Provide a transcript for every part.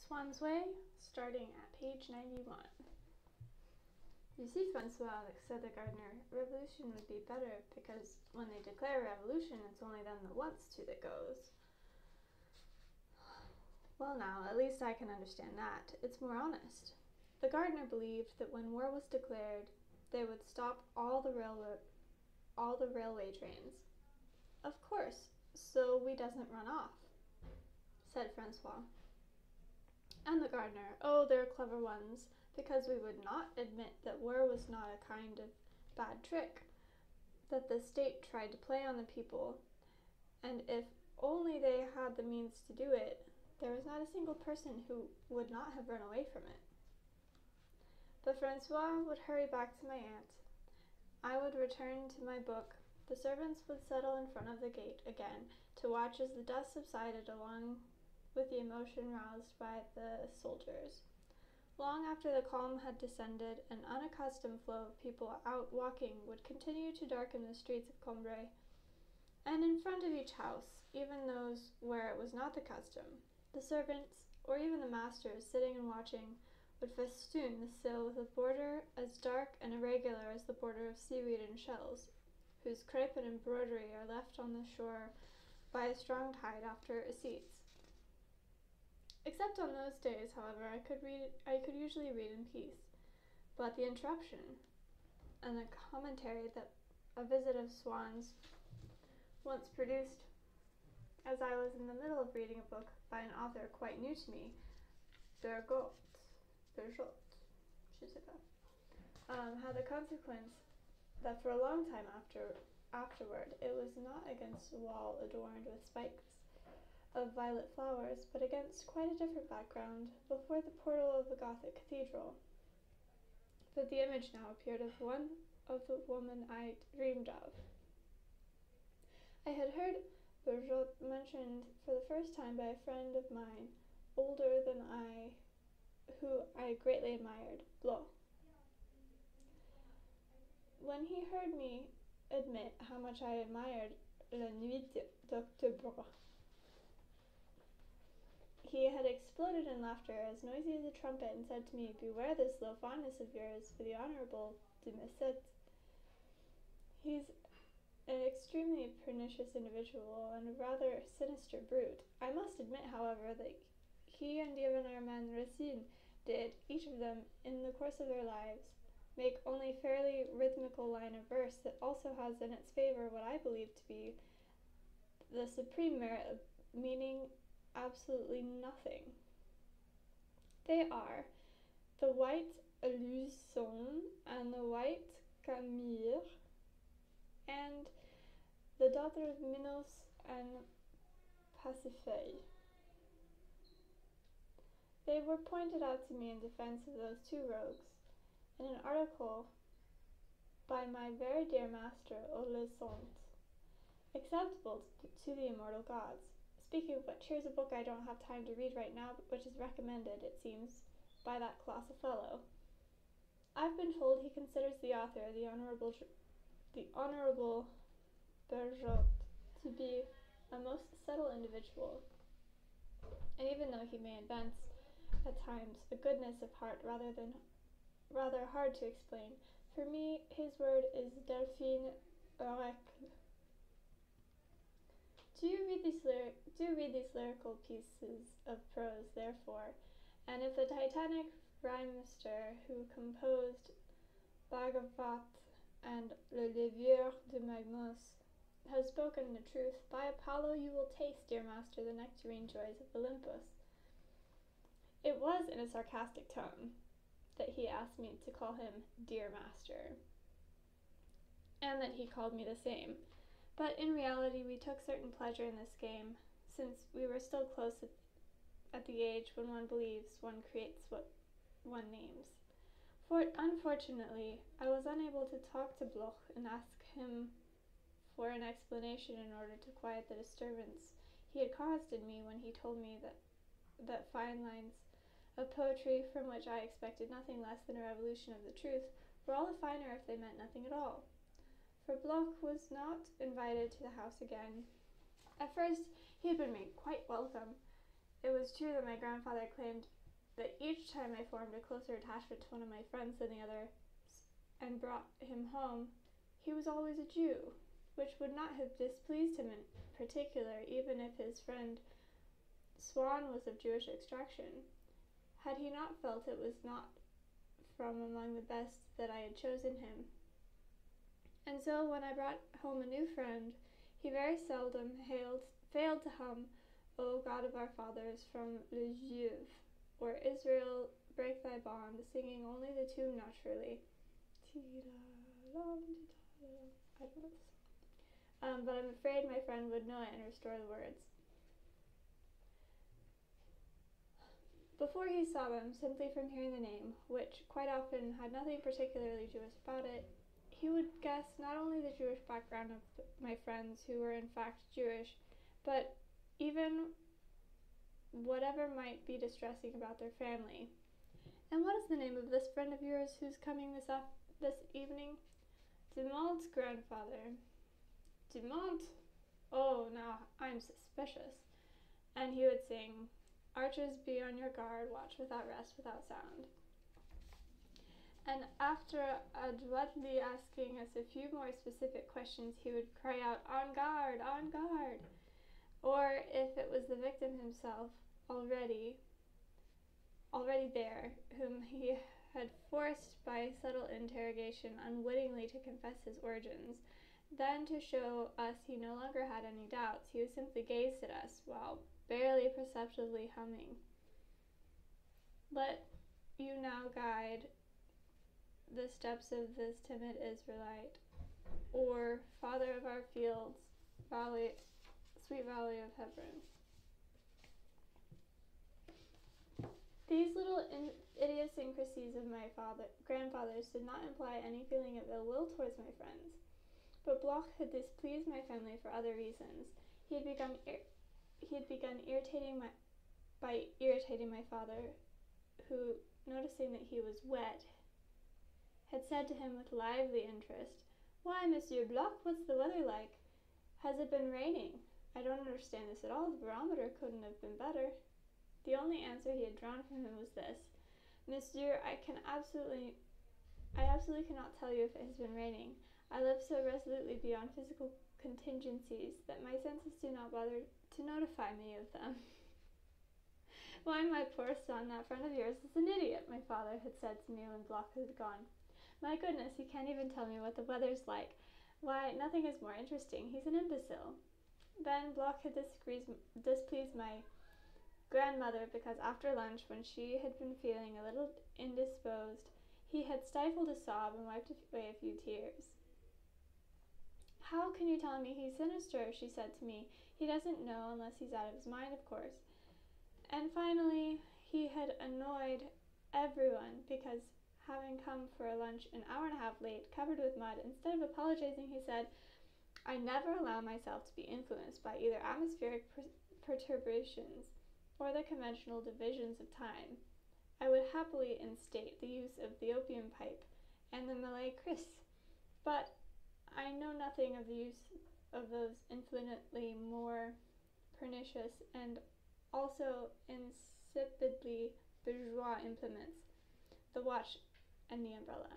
Swanns way, starting at page 91. You see, Francois, said the gardener, revolution would be better, because when they declare revolution, it's only then the wants to that goes. Well now, at least I can understand that. It's more honest. The gardener believed that when war was declared, they would stop all the railway trains. Of course, so we doesn't run off, said Francois. And the gardener, oh, they're clever ones, because we would not admit that war was not a kind of bad trick, that the state tried to play on the people, and if only they had the means to do it, there was not a single person who would not have run away from it. But Francois would hurry back to my aunt. I would return to my book. The servants would settle in front of the gate again to watch as the dust subsided along with the emotion roused by the soldiers. Long after the calm had descended, an unaccustomed flow of people out walking would continue to darken the streets of Cambrai, and in front of each house, even those where it was not the custom, the servants, or even the masters, sitting and watching, would festoon the sill with a border as dark and irregular as the border of seaweed and shells, whose crepe and embroidery are left on the shore by a strong tide after it recedes. Except on those days, however, I could usually read in peace, but the interruption and the commentary that a visit of Swanns once produced, as I was in the middle of reading a book by an author quite new to me, Bergot, je sais pas, had the consequence that for a long time afterward it was not against a wall adorned with spikes of violet flowers, but against quite a different background, before the portal of the Gothic cathedral, that the image now appeared of the woman I dreamed of. I had heard Bergot mentioned for the first time by a friend of mine, older than I, who I greatly admired, Bloch. When he heard me admit how much I admired La Nuit d'Octobre, he had exploded in laughter as noisy as a trumpet and said to me, "Beware this low fondness of yours for the Honorable de Messet. He's an extremely pernicious individual and a rather sinister brute. I must admit, however, that he and even Armand Racine did, each of them, in the course of their lives, make only fairly rhythmical line of verse that also has in its favor what I believe to be the supreme merit of meaning absolutely nothing. They are the White Illusion and the White Camille and the daughter of Minos and Pasiphae. They were pointed out to me in defense of those two rogues in an article by my very dear master, Olesant, acceptable to the immortal gods. Speaking of which, here's a book I don't have time to read right now, but which is recommended, it seems, by that colossal fellow. I've been told he considers the author, the Honorable Bergot, to be a most subtle individual, and even though he may evince at times a goodness of heart rather hard to explain, for me his word is Delphine Oracle. Do read these lyrical pieces of prose, therefore, and if the titanic rhymester who composed Bhagavat and Le Levier de Magnus has spoken the truth, by Apollo you will taste, dear master, the nectarine joys of Olympus. It was in a sarcastic tone that he asked me to call him dear master, and that he called me the same. But in reality we took certain pleasure in this game, since we were still close at the age when one believes one creates what one names. For unfortunately, I was unable to talk to Bloch and ask him for an explanation in order to quiet the disturbance he had caused in me when he told me that fine lines of poetry, from which I expected nothing less than a revolution of the truth, were all the finer if they meant nothing at all. For Bloch was not invited to the house again. At first he had been made quite welcome. It was true that my grandfather claimed that each time I formed a closer attachment to one of my friends than the other and brought him home, he was always a Jew, which would not have displeased him in particular, even if his friend Swann was of Jewish extraction, had he not felt it was not from among the best that I had chosen him. And so when I brought home a new friend, he very seldom failed to hum, O God of our fathers, from Le Juif, or Israel, break thy bond, singing only the tune naturally. I don't know this song. But I'm afraid my friend would know it and restore the words. Before he saw them, simply from hearing the name, which quite often had nothing particularly Jewish about it, he would guess not only the Jewish background of my friends, who were in fact Jewish, but even whatever might be distressing about their family. And what is the name of this friend of yours who's coming this evening? Dumont's grandfather. Dumont? Oh, now I'm suspicious. And he would sing, Archers, be on your guard, watch without rest, without sound. And after adroitly asking us a few more specific questions, he would cry out, on guard, on guard. Or if it was the victim himself, already there, whom he had forced by subtle interrogation unwittingly to confess his origins, then to show us he no longer had any doubts, he would simply gaze at us while barely perceptibly humming. Let you now guide the steps of this timid Israelite, or Father of our fields, sweet valley of Hebron. These little idiosyncrasies of my grandfather's did not imply any feeling of ill will towards my friends, but Bloch had displeased my family for other reasons. He had begun irritating my father, who, noticing that he was wet, had said to him with lively interest, Why, Monsieur Bloch, what's the weather like? Has it been raining? I don't understand this at all. The barometer couldn't have been better. The only answer he had drawn from him was this, Monsieur, I absolutely cannot tell you if it has been raining. I live so resolutely beyond physical contingencies that my senses do not bother to notify me of them. Why, my poor son, that friend of yours is an idiot, my father had said to me when Bloch had gone. My goodness, he can't even tell me what the weather's like. Why, nothing is more interesting. He's an imbecile. Then Bloch had displeased my grandmother because after lunch, when she had been feeling a little indisposed, he had stifled a sob and wiped away a few tears. How can you tell me he's sinister? She said to me. He doesn't know unless he's out of his mind, of course. And finally, he had annoyed everyone because, having come for lunch an hour and a half late, covered with mud, instead of apologizing, he said, I never allow myself to be influenced by either atmospheric perturbations or the conventional divisions of time. I would happily instate the use of the opium pipe and the Malay kris, but I know nothing of the use of those infinitely more pernicious and also insipidly bourgeois implements, the watch and the umbrella.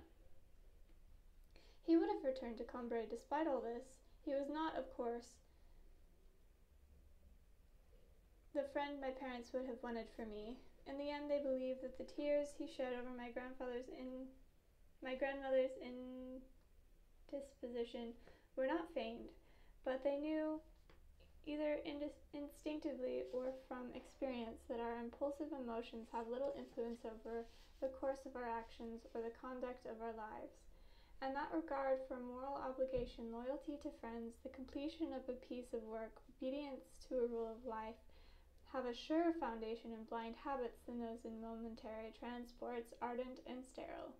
He would have returned to Combray despite all this. He was not, of course, the friend my parents would have wanted for me. In the end, they believed that the tears he shed over my grandmother's indisposition were not feigned, but they knew, either instinctively or from experience, that our impulsive emotions have little influence over the course of our actions or the conduct of our lives, and that regard for moral obligation, loyalty to friends, the completion of a piece of work, obedience to a rule of life, have a surer foundation in blind habits than those in momentary transports, ardent and sterile.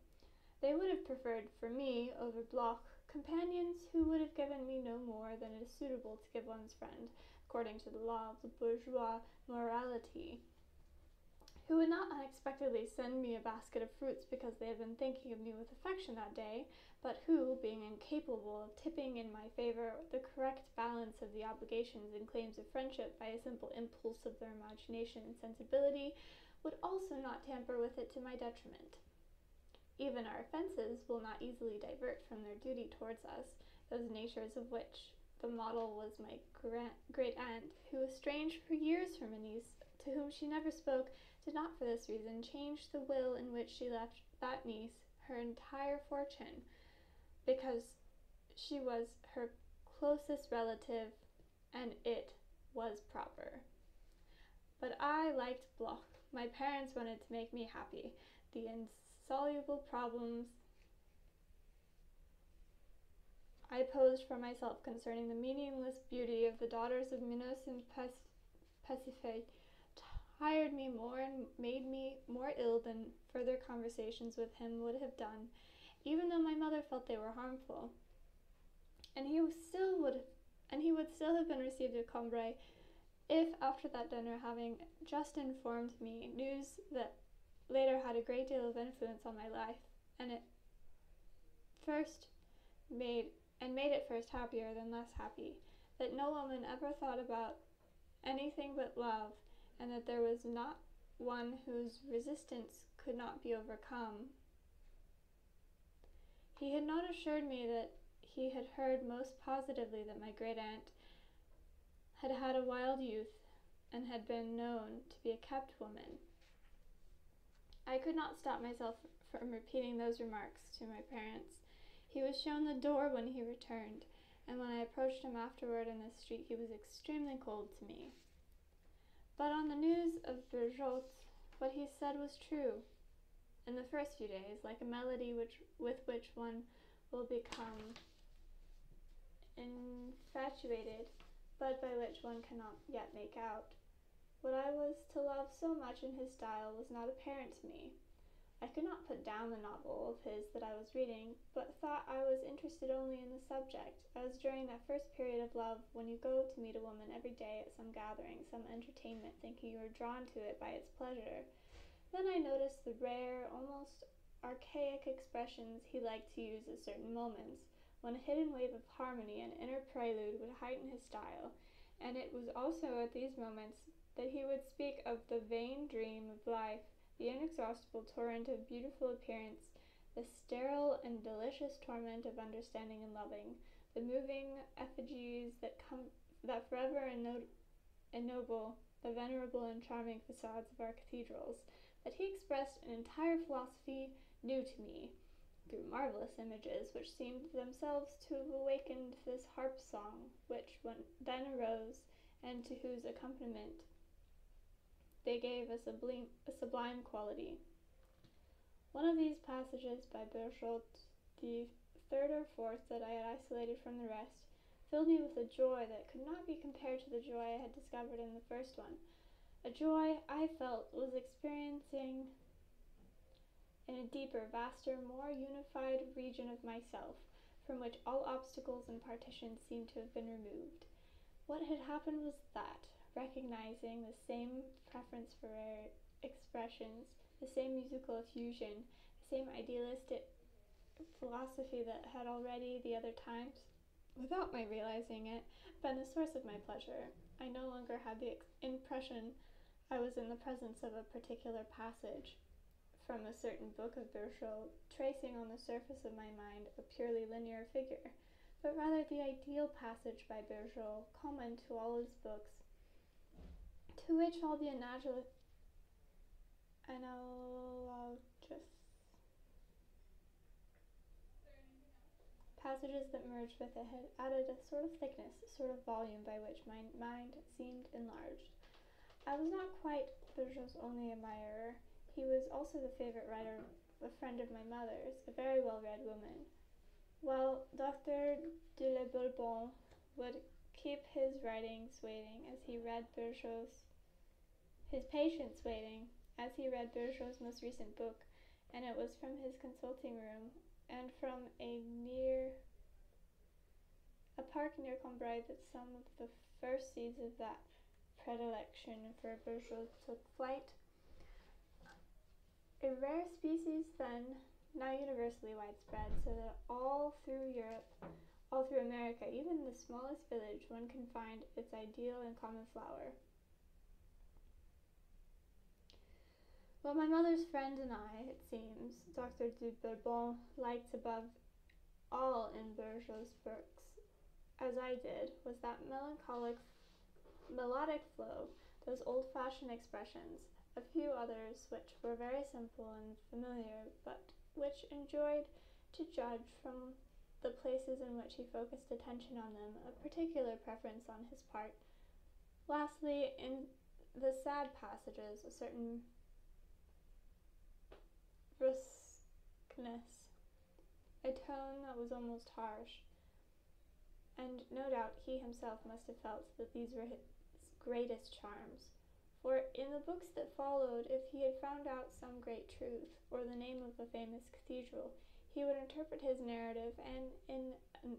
They would have preferred for me, over Bloch, companions who would have given me no more than is suitable to give one's friend, according to the law of the bourgeois morality, who would not unexpectedly send me a basket of fruits because they had been thinking of me with affection that day, but who, being incapable of tipping in my favor the correct balance of the obligations and claims of friendship by a simple impulse of their imagination and sensibility, would also so not tamper with it to my detriment. Even our offences will not easily divert from their duty towards us, those natures of which the model was my great aunt, who, estranged for years from a niece to whom she never spoke, did not for this reason change the will in which she left that niece her entire fortune, because she was her closest relative, and it was proper. But I liked Bloch. My parents wanted to make me happy. The insoluble problems I posed for myself concerning the meaningless beauty of the daughters of Minos and Pasiphae tired me more and made me more ill than further conversations with him would have done, even though my mother felt they were harmful. And he would still have been received at Combray if, after that dinner, having just informed me news that later had a great deal of influence on my life, and made it first happier than less happy, that no woman ever thought about anything but love, and that there was not one whose resistance could not be overcome. He had not assured me that he had heard most positively that my great aunt had had a wild youth, and had been known to be a kept woman. I could not stop myself from repeating those remarks to my parents. He was shown the door when he returned, and when I approached him afterward in the street he was extremely cold to me. But on the news of Berjotte, what he said was true. In the first few days, like a melody with which one will become infatuated, but by which one cannot yet make out, what I was to love so much in his style was not apparent to me. I could not put down the novel of his that I was reading, but thought I was interested only in the subject, as during that first period of love, when you go to meet a woman every day at some gathering, some entertainment, thinking you are drawn to it by its pleasure. Then I noticed the rare, almost archaic expressions he liked to use at certain moments, when a hidden wave of harmony and inner prelude would heighten his style, and it was also at these moments that he would speak of the vain dream of life, the inexhaustible torrent of beautiful appearance, the sterile and delicious torment of understanding and loving, the moving effigies that forever ennoble the venerable and charming facades of our cathedrals, that he expressed an entire philosophy new to me, through marvelous images which seemed themselves to have awakened this harp song, which then arose, and to whose accompaniment they gave a sublime quality. One of these passages by Berjotte, the third or fourth that I had isolated from the rest, filled me with a joy that could not be compared to the joy I had discovered in the first one, a joy I felt was experiencing in a deeper, vaster, more unified region of myself, from which all obstacles and partitions seemed to have been removed. What had happened was that, recognizing the same preference for rare expressions, the same musical effusion, the same idealistic philosophy that had already, the other times, without my realizing it, been the source of my pleasure, I no longer had the impression I was in the presence of a particular passage from a certain book of Berjotte, tracing on the surface of my mind a purely linear figure, but rather the ideal passage by Berjotte, common to all his books, to which all the analogous passages that merged with it had added a sort of thickness, a sort of volume by which my mind seemed enlarged. I was not quite Berjotte's only admirer. He was also the favorite writer, a friend of my mother's, a very well-read woman. While Dr. de la Bourbon would keep his writings waiting as he read his patients waiting as he read Berjotte's most recent book, and it was from his consulting room and from a park near Combray that some of the first seeds of that predilection for Berjotte took flight. A rare species then, now universally widespread, so that all through Europe, all through America, even in the smallest village, one can find its ideal and common flower. What my mother's friend and I, it seems, Dr. de Bourbon liked above all in Bourgeois' books, as I did, was that melodic flow, those old-fashioned expressions, a few others which were very simple and familiar, but which enjoyed to judge from the places in which he focused attention on them, a particular preference on his part. Lastly, in the sad passages, a certain brusqueness, a tone that was almost harsh, and no doubt he himself must have felt that these were his greatest charms. For in the books that followed, if he had found out some great truth, or the name of a famous cathedral, he would interpret his narrative, and in an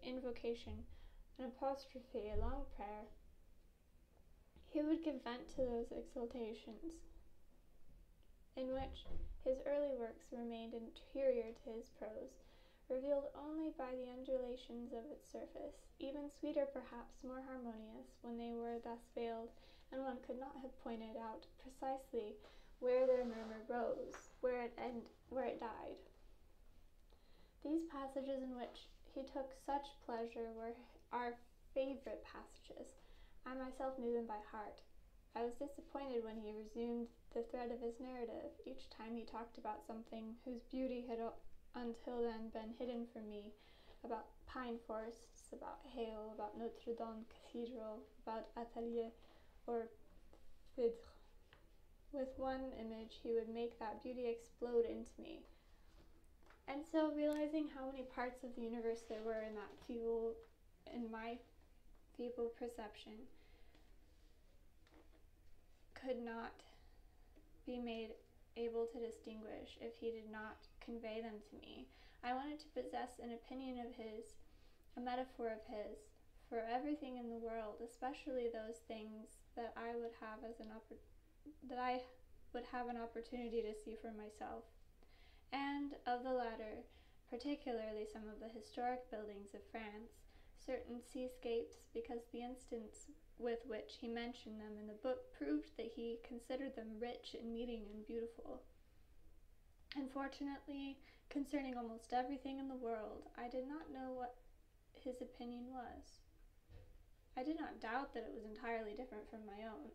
invocation, an apostrophe, a long prayer, he would give vent to those exultations, in which his early works remained interior to his prose, revealed only by the undulations of its surface, even sweeter perhaps, more harmonious, when they were thus veiled, and one could not have pointed out precisely where their murmur rose, where it died. These passages in which he took such pleasure were our favorite passages. I myself knew them by heart. I was disappointed when he resumed the thread of his narrative, each time he talked about something whose beauty had until then been hidden from me, about pine forests, about hail, about Notre Dame Cathedral, about Atelier, or Vidre. With one image he would make that beauty explode into me. And so, realizing how many parts of the universe there were in my feeble perception, could not be made able to distinguish if he did not convey them to me, I wanted to possess an opinion of his, a metaphor of his, for everything in the world, especially those things that I would have an opportunity to see for myself, and of the latter, particularly some of the historic buildings of France, certain seascapes, because the instance with which he mentioned them in the book proved that he considered them rich in meaning and beautiful. Unfortunately, concerning almost everything in the world, I did not know what his opinion was. I did not doubt that it was entirely different from my own,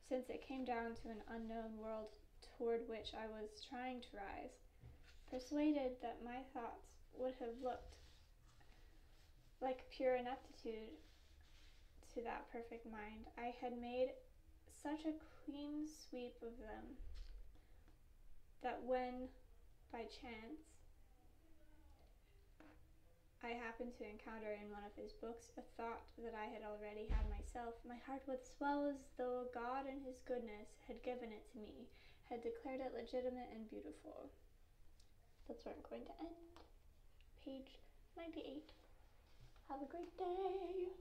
since it came down to an unknown world toward which I was trying to rise, persuaded that my thoughts would have looked like pure ineptitude to that perfect mind. I had made such a clean sweep of them that when, by chance, I happened to encounter in one of his books a thought that I had already had myself, my heart would swell as though God in his goodness had given it to me, had declared it legitimate and beautiful. That's where I'm going to end. Page 98. Have a great day.